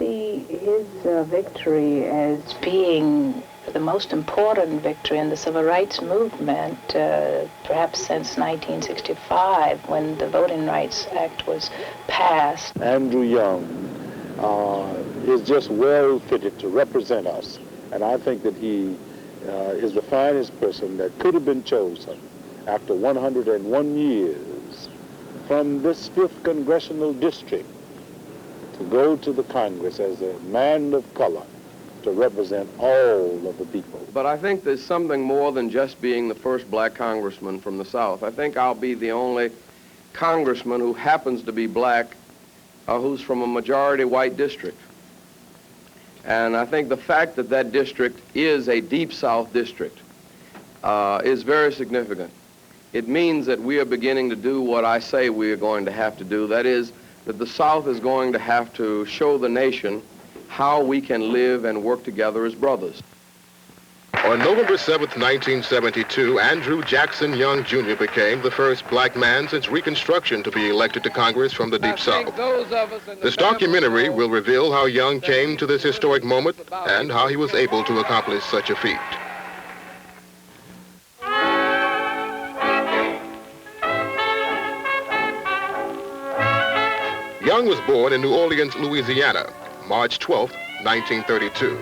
see his victory as being the most important victory in the civil rights movement, perhaps since 1965, when the Voting Rights Act was passed. Andrew Young is just well fitted to represent us, and I think that he is the finest person that could have been chosen after 101 years from this 5th Congressional District to go to the Congress as a man of color to represent all of the people. But I think there's something more than just being the first black congressman from the South. I think I'll be the only congressman who happens to be black who's from a majority white district. And I think the fact that that district is a Deep South district is very significant. It means that we are beginning to do what I say we are going to have to do. That is, that the South is going to have to show the nation how we can live and work together as brothers. On November 7th, 1972, Andrew Jackson Young Jr. became the first black man since Reconstruction to be elected to Congress from the Deep South. This documentary will reveal how Young came to this historic moment and how he was able to accomplish such a feat. Young was born in New Orleans, Louisiana, March 12, 1932.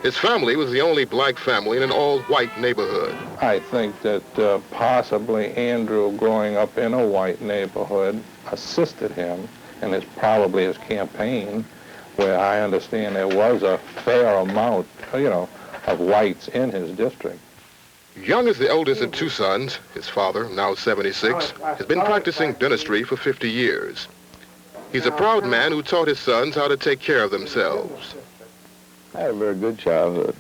His family was the only black family in an all-white neighborhood. I think that possibly Andrew, growing up in a white neighborhood, assisted him in probably his campaign, where I understand there was a fair amount, of whites in his district. Young is the oldest of 2 sons. His father, now 76, has been practicing dentistry for 50 years. He's a proud man who taught his sons how to take care of themselves. I had a very good childhood.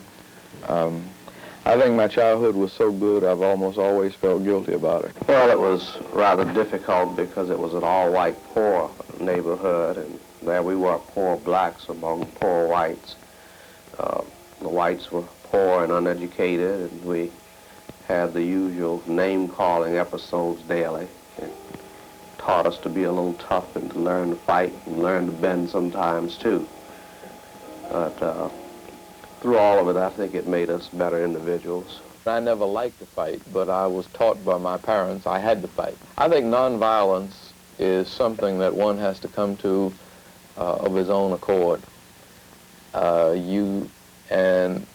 I think my childhood was so good I've almost always felt guilty about it. Well, it was rather difficult because it was an all-white poor neighborhood, and there we were poor blacks among poor whites. The whites were poor and uneducated, and we had the usual name-calling episodes daily. It taught us to be a little tough and to learn to fight and learn to bend sometimes, too. But through all of it, I think it made us better individuals. I never liked to fight, but I was taught by my parents I had to fight. I think nonviolence is something that one has to come to of his own accord. And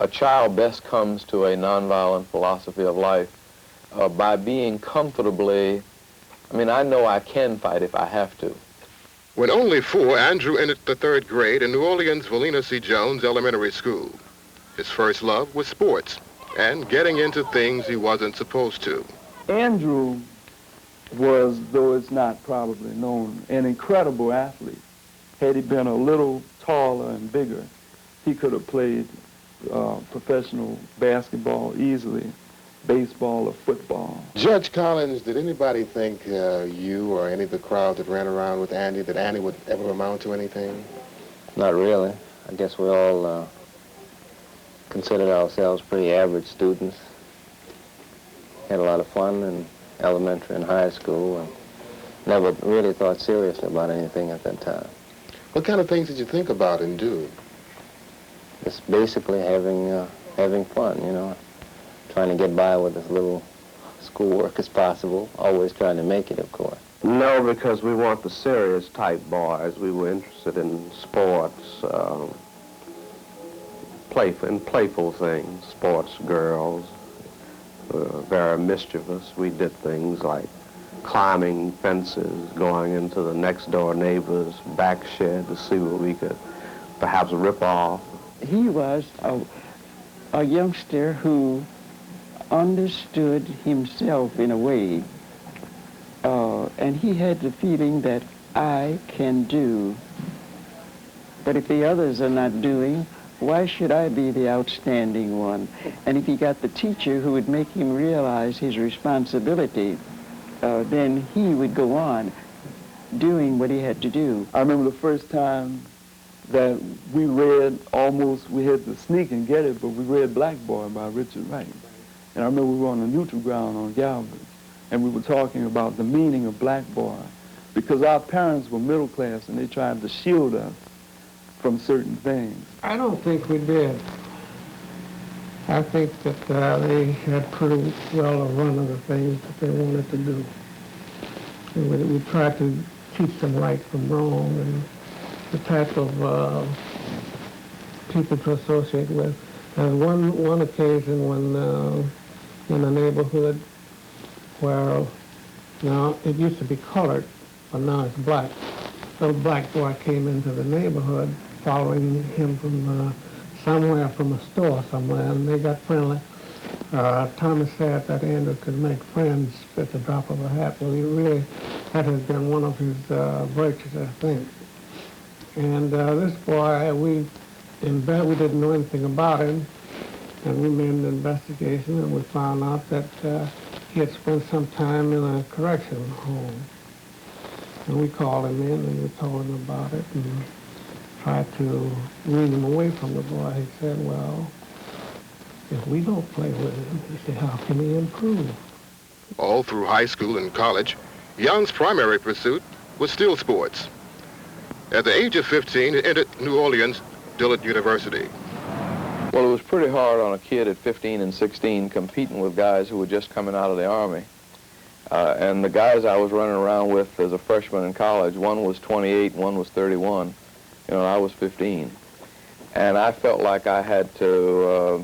a child best comes to a nonviolent philosophy of life by being comfortably, I know I can fight if I have to. When only 4, Andrew entered the 3rd grade in New Orleans' Valina C. Jones Elementary School. His first love was sports and getting into things he wasn't supposed to. Andrew was, though it's not probably known, an incredible athlete. Had he been a little taller and bigger, he could have played professional basketball easily, baseball or football. Judge Collins, did anybody think you or any of the crowd that ran around with Andy, that Andy would ever amount to anything? Not really. I guess we all considered ourselves pretty average students. Had a lot of fun in elementary and high school, and never really thought seriously about anything at that time. What kind of things did you think about and do? Just basically having fun, trying to get by with as little schoolwork as possible, always trying to make it, of course. No, because we weren't the serious type boys. We were interested in sports, playful things, sports girls. We were very mischievous. We did things like climbing fences, going into the next door neighbor's back shed to see what we could perhaps rip off. He was a youngster who understood himself in a way, and he had the feeling that I can do, but if the others are not doing, why should I be the outstanding one? And if he got the teacher who would make him realize his responsibility, then he would go on doing what he had to do. I remember the first time that we read we had to sneak and get it, but we read Black Boy by Richard Wright. And I remember we were on a neutral ground on Galvin, and we were talking about the meaning of Black Boy. because our parents were middle class and they tried to shield us from certain things. I don't think we did. I think that they had pretty well a run of the things that they wanted to do. And we tried to teach them right from wrong and the type of people to associate with. And one occasion when in a neighborhood where now it used to be colored, but now it's black. A little black boy came into the neighborhood following him from somewhere, from a store somewhere, and they got friendly. Thomas said that Andrew could make friends at the drop of a hat. Well, that has been one of his virtues, I think. And this boy, we didn't know anything about him, and we made an investigation, and we found out that he had spent some time in a correctional home. And we called him in, and we told him about it, and tried to wean him away from the boy. He said, well, if we don't play with him, he said, how can he improve? All through high school and college, Young's primary pursuit was still sports. At the age of 15, he entered New Orleans Dillard University. Well, it was pretty hard on a kid at 15 and 16 competing with guys who were just coming out of the Army. And the guys I was running around with as a freshman in college, one was 28 and one was 31. You know, I was 15. And I felt like I had to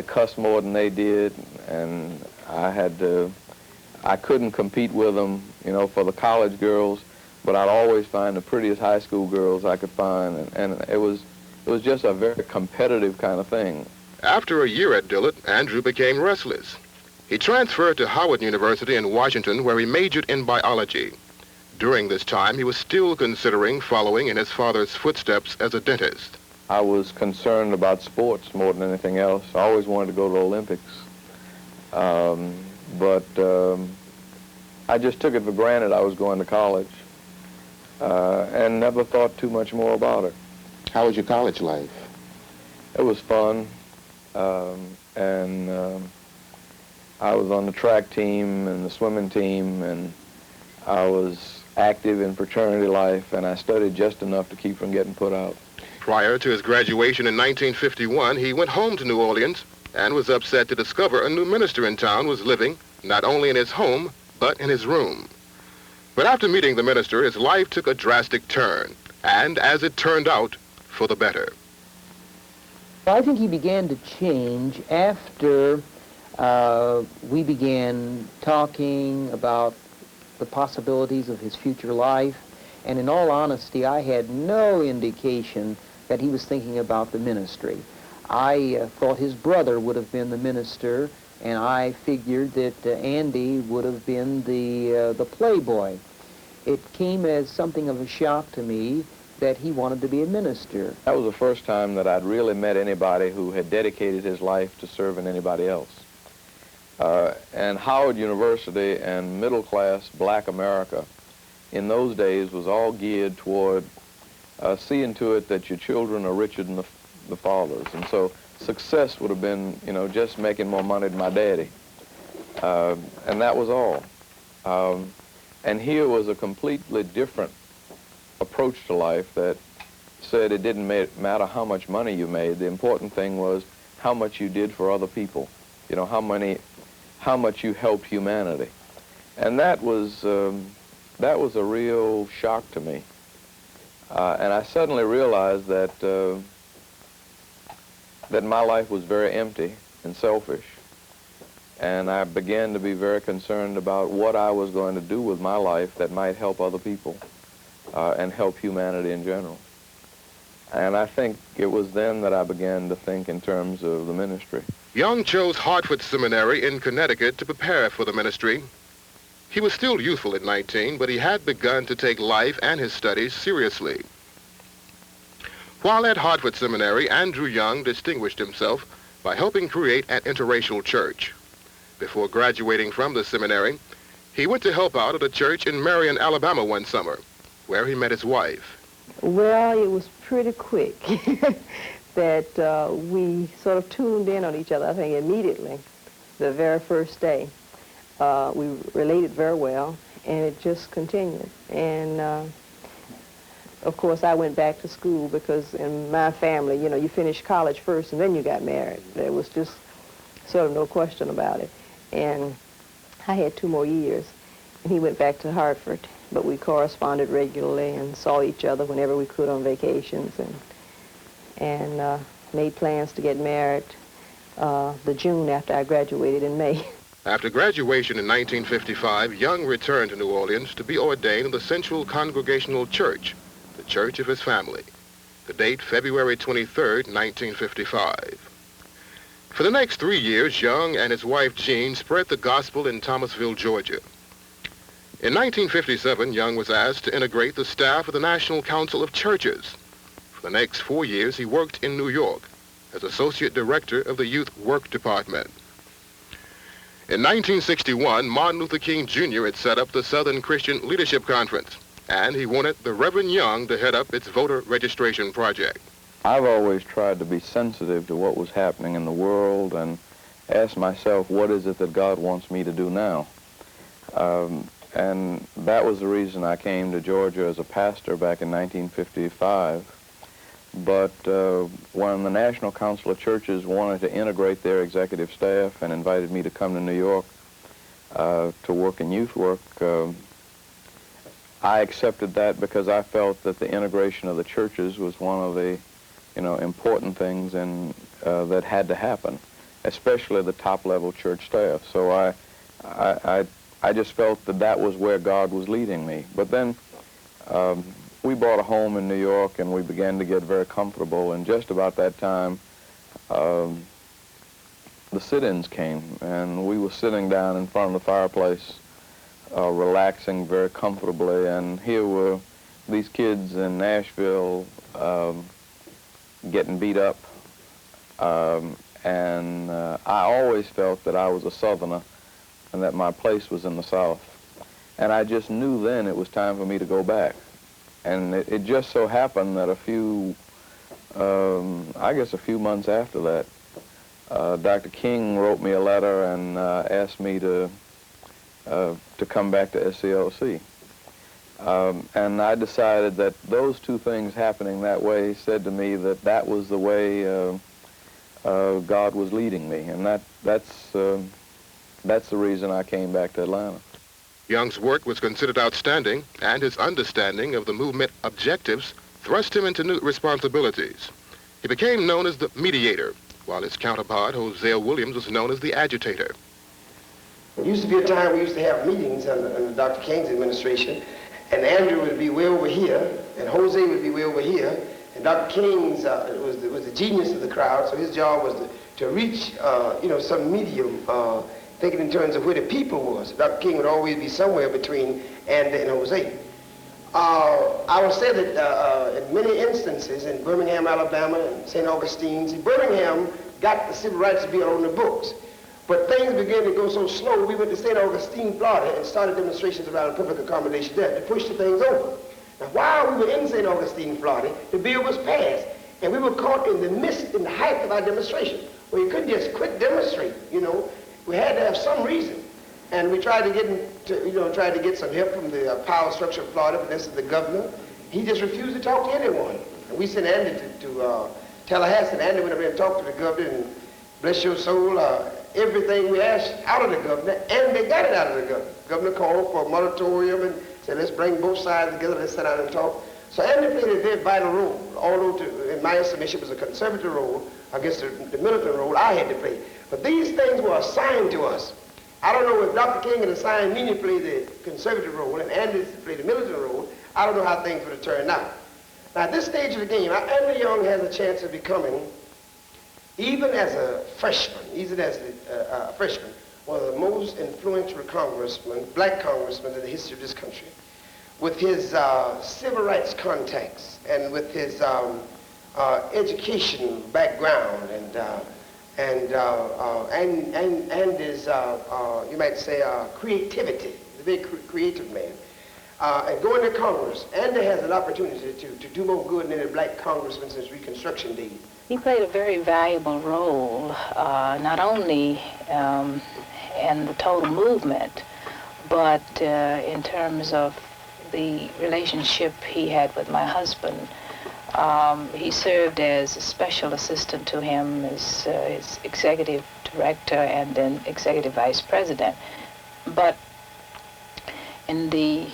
cuss more than they did, and I couldn't compete with them, you know, for the college girls, but I'd always find the prettiest high school girls I could find, and it was just a very competitive kind of thing. After a year at Dillard, Andrew became restless. He transferred to Howard University in Washington, where he majored in biology. During this time, he was still considering following in his father's footsteps as a dentist. I was concerned about sports more than anything else. I always wanted to go to the Olympics. But I just took it for granted I was going to college and never thought too much more about it. How was your college life? It was fun, I was on the track team and the swimming team, and I was active in fraternity life, and I studied just enough to keep from getting put out. Prior to his graduation in 1951, he went home to New Orleans and was upset to discover a new minister in town was living not only in his home, but in his room. But after meeting the minister, his life took a drastic turn, and as it turned out, for the better. I think he began to change after we began talking about the possibilities of his future life, and in all honesty, I had no indication that he was thinking about the ministry. I thought his brother would have been the minister, and I figured that Andy would have been the playboy. It came as something of a shock to me that he wanted to be a minister. That was the first time that I'd really met anybody who had dedicated his life to serving anybody else. And Howard University and middle-class black America in those days was all geared toward seeing to it that your children are richer than the fathers. And so success would have been, you know, just making more money than my daddy. And that was all. And here was a completely different approach to life that said it didn't matter how much money you made. The important thing was how much you did for other people. You know, how much you helped humanity. And that was a real shock to me. And I suddenly realized that that my life was very empty and selfish. And I began to be very concerned about what I was going to do with my life that might help other people and help humanity in general. And I think it was then that I began to think in terms of the ministry. Young chose Hartford Seminary in Connecticut to prepare for the ministry. He was still youthful at 19, but he had begun to take life and his studies seriously. While at Hartford Seminary, Andrew Young distinguished himself by helping create an interracial church. Before graduating from the seminary, he went to help out at a church in Marion, Alabama one summer, where he met his wife. Well, it was pretty quick that we sort of tuned in on each other, I think, immediately, the very first day. We related very well, and it just continued. And of course, I went back to school because in my family, you know, you finish college first and then you got married. There was just sort of no question about it. And I had 2 more years, and he went back to Hartford, but we corresponded regularly and saw each other whenever we could on vacations, and made plans to get married the June after I graduated in May. After graduation in 1955, Young returned to New Orleans to be ordained in the Central Congregational Church, the church of his family. The date, February 23, 1955. For the next 3 years, Young and his wife Jean spread the gospel in Thomasville, Georgia. In 1957, Young was asked to integrate the staff of the National Council of Churches. For the next 4 years, he worked in New York as Associate Director of the Youth Work Department. In 1961, Martin Luther King Jr. had set up the Southern Christian Leadership Conference, and he wanted the Reverend Young to head up its voter registration project. I've always tried to be sensitive to what was happening in the world and ask myself, what is it that God wants me to do now? And that was the reason I came to Georgia as a pastor back in 1955. But when the National Council of Churches wanted to integrate their executive staff and invited me to come to New York to work in youth work, I accepted that because I felt that the integration of the churches was one of the important things that had to happen, especially the top-level church staff. So I just felt that that was where God was leading me. But then we bought a home in New York, and we began to get very comfortable, and just about that time, the sit-ins came, and we were sitting down in front of the fireplace, relaxing very comfortably, and here were these kids in Nashville getting beat up, and I always felt that I was a Southerner and that my place was in the South. And I just knew then it was time for me to go back. And it just so happened that a few months after that, Dr. King wrote me a letter and asked me to come back to SCLC. And I decided that those two things happening that way said to me that that was the way God was leading me, and that's the reason I came back to Atlanta. Young's work was considered outstanding, and his understanding of the movement objectives thrust him into new responsibilities. He became known as the mediator, while his counterpart, Hosea Williams, was known as the agitator. It used to be a time we used to have meetings under Dr. King's administration, and Andrew would be way over here, and Jose would be way over here, and Dr. King's was the genius of the crowd, so his job was to reach, some medium, thinking in terms of where the people was. Dr. King would always be somewhere between Andy and Jose. I will say that in many instances in Birmingham, Alabama, and St. Augustine, Birmingham got the Civil Rights Bill on the books, but things began to go so slow, we went to St. Augustine, Florida, and started demonstrations around public accommodation there to push the things over. Now, while we were in St. Augustine, Florida, the bill was passed, and we were caught in the midst, in the height of our demonstration, where you couldn't just quit demonstrating, We had to have some reason. And we tried to get some help from the power structure of Florida, but this is the governor. He just refused to talk to anyone. And we sent Andy to Tallahassee, and Andy went over and talked to the governor, and bless your soul, everything we asked out of the governor, and they got it out of the governor. The governor called for a moratorium and said, let's bring both sides together, let's sit down and talk. So Andy played a very vital role, although in my estimation it was a conservative role against the militant role I had to play. But these things were assigned to us. I don't know if Dr. King had assigned me to play the conservative role and Andy to play the militant role. I don't know how things would have turned out. Now, at this stage of the game, Andy Young has a chance of becoming, even as a freshman, one of the most influential black congressmen in the history of this country, with his civil rights contacts and with his education background and his, you might say, creativity. He's a very creative man. And going to Congress, Andy has an opportunity to do more good than any black congressman since Reconstruction days. He played a very valuable role, not only in the total movement, but in terms of the relationship he had with my husband, he served as a special assistant to him, as his executive director and then executive vice president. But in the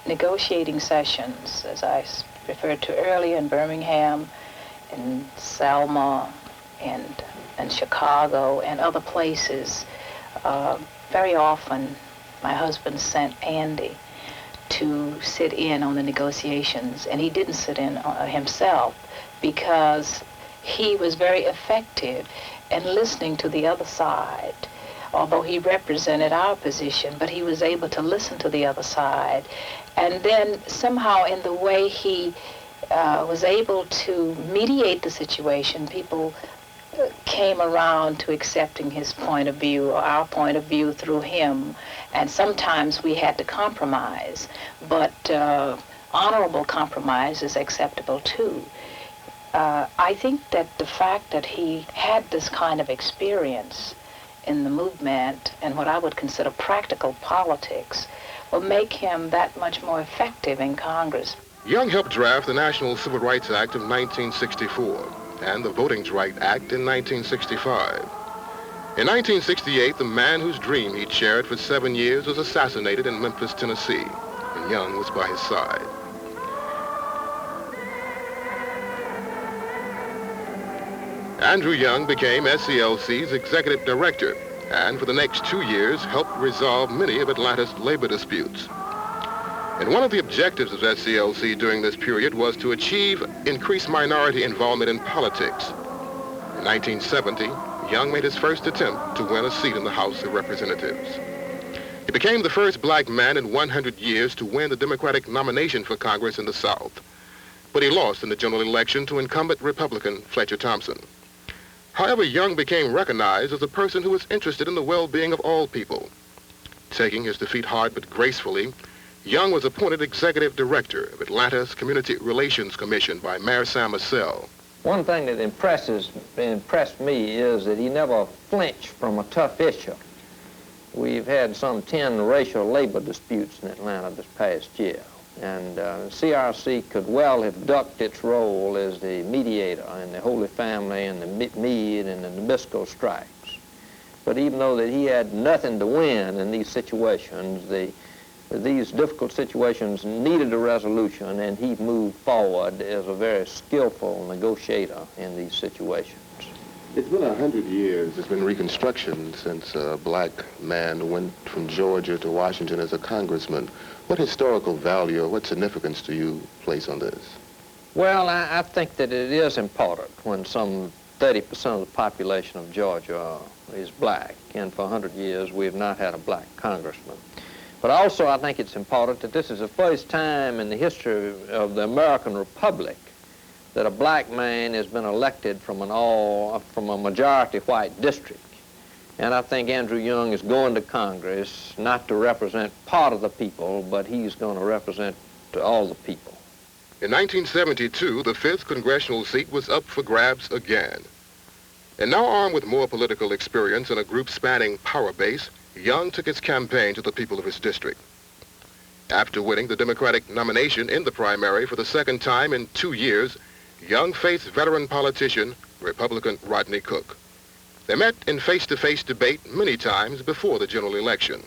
negotiating sessions, as I referred to earlier, in Birmingham, in Selma, and Chicago, and other places, very often my husband sent Andy to sit in on the negotiations, and he didn't sit in himself because he was very effective in listening to the other side. Although he represented our position, but he was able to listen to the other side. And then somehow in the way he was able to mediate the situation, people came around to accepting his point of view or our point of view through him. And sometimes we had to compromise, but honorable compromise is acceptable too. I think that the fact that he had this kind of experience in the movement and what I would consider practical politics will make him that much more effective in Congress. Young helped draft the National Civil Rights Act of 1964 and the Voting Rights Act in 1965. In 1968, the man whose dream he shared for 7 years was assassinated in Memphis, Tennessee, and Young was by his side. Andrew Young became SCLC's executive director, and for the next 2 years helped resolve many of Atlanta's labor disputes. And one of the objectives of SCLC during this period was to achieve increased minority involvement in politics. In 1970, Young made his first attempt to win a seat in the House of Representatives. He became the first black man in 100 years to win the Democratic nomination for Congress in the South, but he lost in the general election to incumbent Republican Fletcher Thompson. However, Young became recognized as a person who was interested in the well-being of all people. Taking his defeat hard but gracefully, Young was appointed executive director of Atlanta's Community Relations Commission by Mayor Sam Massell. One thing that impressed me is that he never flinched from a tough issue. We've had some 10 racial labor disputes in Atlanta this past year, and CRC could well have ducked its role as the mediator in the Holy Family and the Meade and the Nabisco strikes. But even though that he had nothing to win in these situations, these difficult situations needed a resolution, and he moved forward as a very skillful negotiator in these situations. It's been 100 years. It's been Reconstruction since a black man went from Georgia to Washington as a congressman. What historical value or what significance do you place on this? Well, I think that it is important when some 30% of the population of Georgia is black, and for 100 years we have not had a black congressman. But also I think it's important that this is the first time in the history of the American Republic that a black man has been elected from a majority white district. And I think Andrew Young is going to Congress not to represent part of the people, but he's going to represent all the people. In 1972, the 5th congressional seat was up for grabs again. And now armed with more political experience and a group spanning power base, Young took his campaign to the people of his district. After winning the Democratic nomination in the primary for the second time in 2 years, Young faced veteran politician, Republican Rodney Cook. They met in face-to-face debate many times before the general election.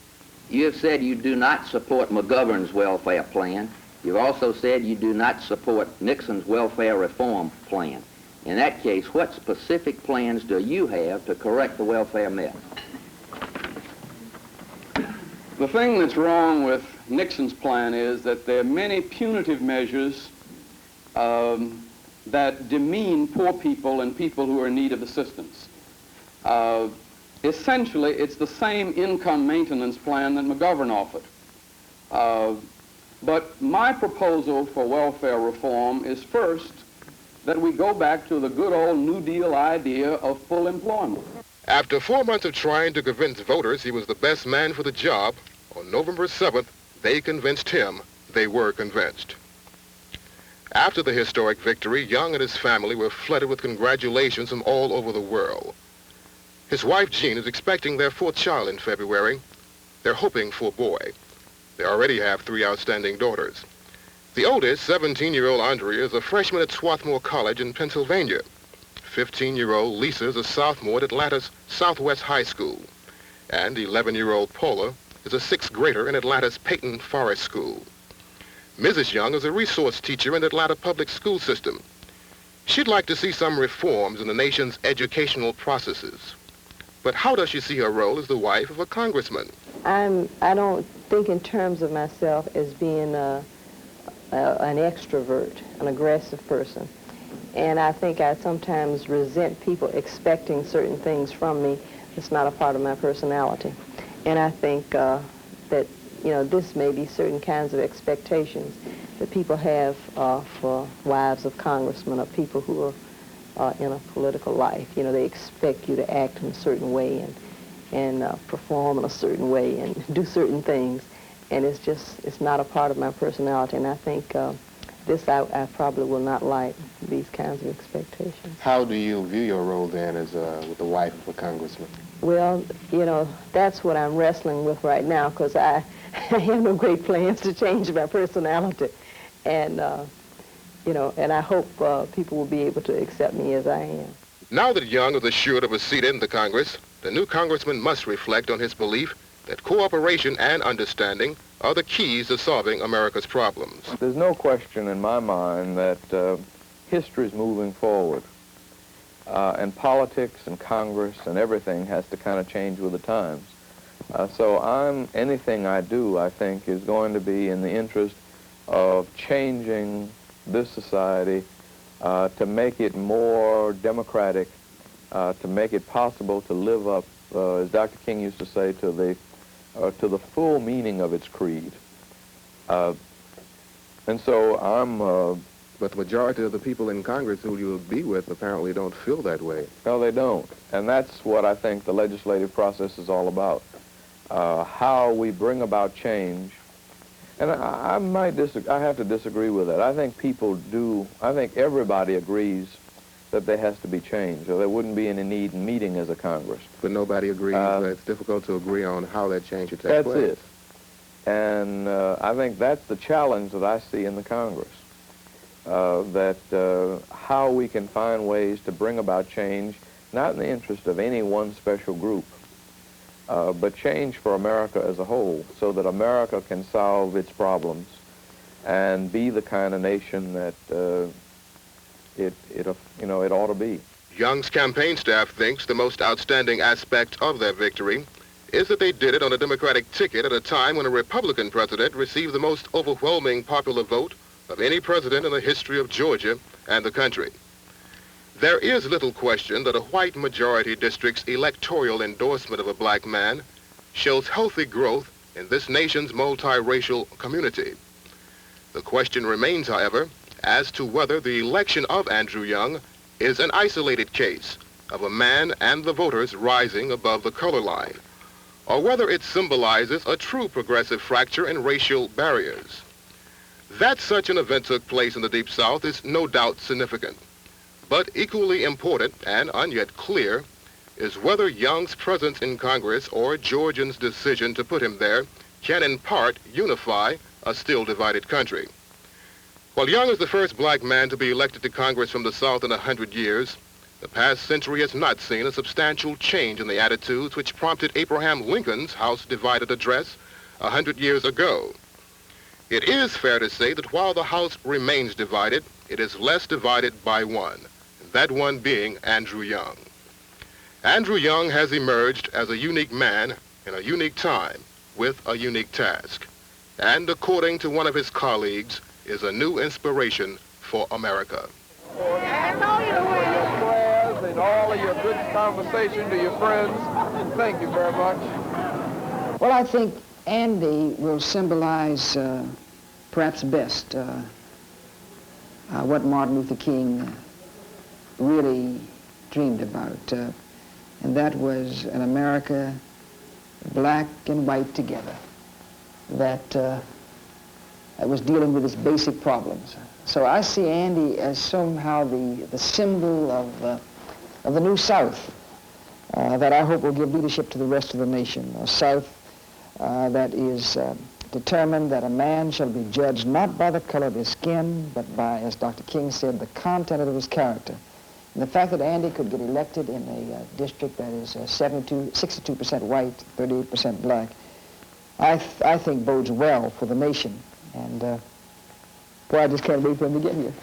You have said you do not support McGovern's welfare plan. You've also said you do not support Nixon's welfare reform plan. In that case, what specific plans do you have to correct the welfare mess? The thing that's wrong with Nixon's plan is that there are many punitive measures that demean poor people and people who are in need of assistance. Essentially, it's the same income maintenance plan that McGovern offered. But my proposal for welfare reform is first that we go back to the good old New Deal idea of full employment. After 4 months of trying to convince voters he was the best man for the job, on November 7th, they convinced him they were convinced. After the historic victory, Young and his family were flooded with congratulations from all over the world. His wife, Jean, is expecting their 4th child in February, They're hoping for a boy. They already have 3 outstanding daughters. The oldest, 17-year-old Andrea, is a freshman at Swarthmore College in Pennsylvania. 15-year-old Lisa is a sophomore at Atlanta's Southwest High School. And 11-year-old Paula is a 6th grader in Atlanta's Peyton Forest School. Mrs. Young is a resource teacher in the Atlanta public school system. She'd like to see some reforms in the nation's educational processes. But how does she see her role as the wife of a congressman? I don't think in terms of myself as being an extrovert, an aggressive person. And I think I sometimes resent people expecting certain things from me. It's not a part of my personality. And I think that, you know, this may be certain kinds of expectations that people have for wives of congressmen or people who are in a political life. You know, they expect you to act in a certain way and perform in a certain way and do certain things. And it's not a part of my personality. And I think I probably will not like these kinds of expectations. How do you view your role then as with the wife of a congressman? Well, you know, that's what I'm wrestling with right now, because I have no great plans to change my personality. And, you know, and I hope people will be able to accept me as I am. Now that Young is assured of a seat in the Congress, the new congressman must reflect on his belief that cooperation and understanding are the keys to solving America's problems. There's no question in my mind that history is moving forward. And politics and Congress and everything has to kind of change with the times. So anything I do, I think, is going to be in the interest of changing this society to make it more democratic, to make it possible to live up, as Dr. King used to say, to the full meaning of its creed. And so But the majority of the people in Congress who you'll be with apparently don't feel that way. No, they don't. And that's what I think the legislative process is all about. How we bring about change. And I have to disagree with that. I think I think everybody agrees that there has to be change, or there wouldn't be any need in meeting as a Congress. But nobody agrees that it's difficult to agree on how that change should take place. That's it. And I think that's the challenge that I see in the Congress. How we can find ways to bring about change, not in the interest of any one special group, but change for America as a whole, so that America can solve its problems and be the kind of nation that it ought to be. Young's campaign staff thinks the most outstanding aspect of their victory is that they did it on a Democratic ticket at a time when a Republican president received the most overwhelming popular vote of any president in the history of Georgia and the country. There is little question that a white majority district's electoral endorsement of a black man shows healthy growth in this nation's multiracial community. The question remains, however, as to whether the election of Andrew Young is an isolated case of a man and the voters rising above the color line, or whether it symbolizes a true progressive fracture in racial barriers. That such an event took place in the Deep South is no doubt significant. But equally important and unyet clear is whether Young's presence in Congress or Georgians' decision to put him there can in part unify a still divided country. While Young is the first black man to be elected to Congress from the South in 100 years, the past century has not seen a substantial change in the attitudes which prompted Abraham Lincoln's House Divided Address 100 years ago. It is fair to say that while the House remains divided, it is less divided by one, that one being Andrew Young. Andrew Young has emerged as a unique man in a unique time with a unique task, and according to one of his colleagues, is a new inspiration for America. And all of your good conversation to your friends. Thank you very much. Well, I think Andy will symbolize perhaps best what Martin Luther King really dreamed about, and that was an America black and white together that was dealing with its basic problems. So I see Andy as somehow the symbol of the new South that I hope will give leadership to the rest of the nation, a South that is determined that a man shall be judged not by the color of his skin, but by, as Dr. King said, the content of his character. And the fact that Andy could get elected in a district that is 62% white, 38% black, I think bodes well for the nation. And boy, I just can't wait for him to get here.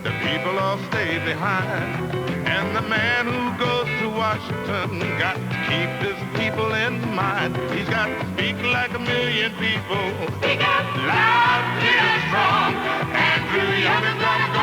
The people all stay behind. And the man who goes to Washington got to keep his people in mind. He's got to speak like a million people. Speak up loud, clear, strong. Andrew Young is gonna